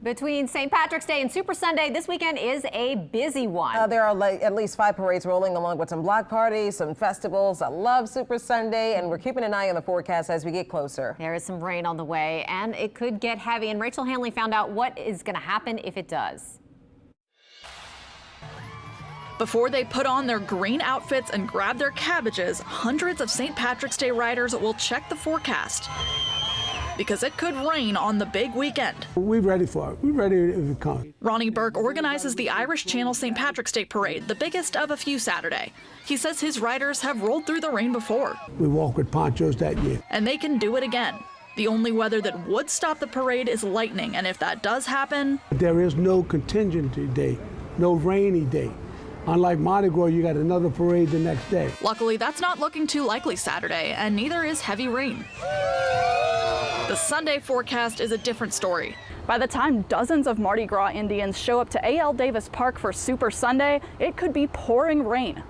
Between St. Patrick's Day and Super Sunday, this weekend is a busy one. There are at least 5 parades rolling, along with some block parties, some festivals. I love Super Sunday, and we're keeping an eye on the forecast as we get closer. There is some rain on the way, and it could get heavy. And Rachel Hanley found out what is going to happen if it does. Before they put on their green outfits and grab their cabbages, hundreds of St. Patrick's Day riders will check the forecast, because it could rain on the big weekend. We're ready for it. We're ready if it comes. Ronnie Burke organizes the Irish Channel St. Patrick's Day Parade, the biggest of a few Saturday. He says his riders have rolled through the rain before. We walked with ponchos that year. And they can do it again. The only weather that would stop the parade is lightning, and if that does happen... There is no contingency day, no rainy day. Unlike Mardi Gras, you got another parade the next day. Luckily, that's not looking too likely Saturday, and neither is heavy rain. The Sunday forecast is a different story. By the time dozens of Mardi Gras Indians show up to A.L. Davis Park for Super Sunday, it could be pouring rain.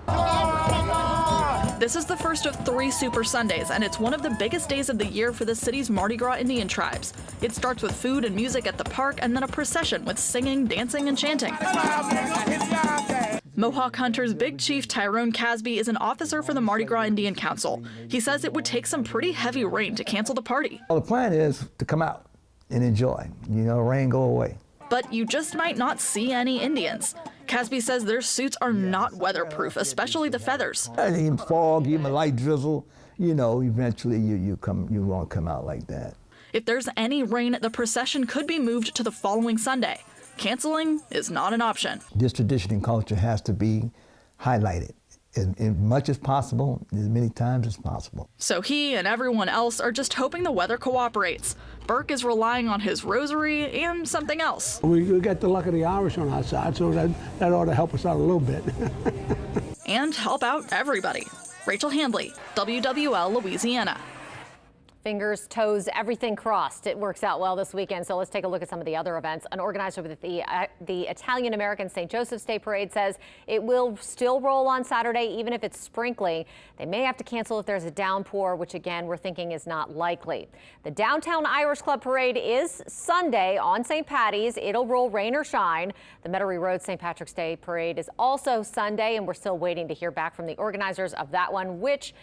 This is the first of 3 Super Sundays, and it's one of the biggest days of the year for the city's Mardi Gras Indian tribes. It starts with food and music at the park, and then a procession with singing, dancing, and chanting. Mohawk Hunters Big Chief Tyrone Casby is an officer for the Mardi Gras Indian Council. He says it would take some pretty heavy rain to cancel the party. Well, the plan is to come out and enjoy. Rain go away. But you just might not see any Indians. Casby says their suits are not weatherproof, especially the feathers. Even fog, even a light drizzle, eventually you won't come out like that. If there's any rain, the procession could be moved to the following Sunday. Canceling is not an option. This tradition and culture has to be highlighted as much as possible, as many times as possible. So he and everyone else are just hoping the weather cooperates. Burke is relying on his rosary and something else. We got the luck of the Irish on our side, so that ought to help us out a little bit. And help out everybody. Rachel Handley, WWL, Louisiana. Fingers, toes, everything crossed. It works out well this weekend. So let's take a look at some of the other events. An organizer with the Italian-American St. Joseph's Day Parade says it will still roll on Saturday, even if it's sprinkling. They may have to cancel if there's a downpour, which again, we're thinking is not likely. The Downtown Irish Club Parade is Sunday on St. Patty's. It'll roll rain or shine. The Metairie Road St. Patrick's Day Parade is also Sunday, and we're still waiting to hear back from the organizers of that one, which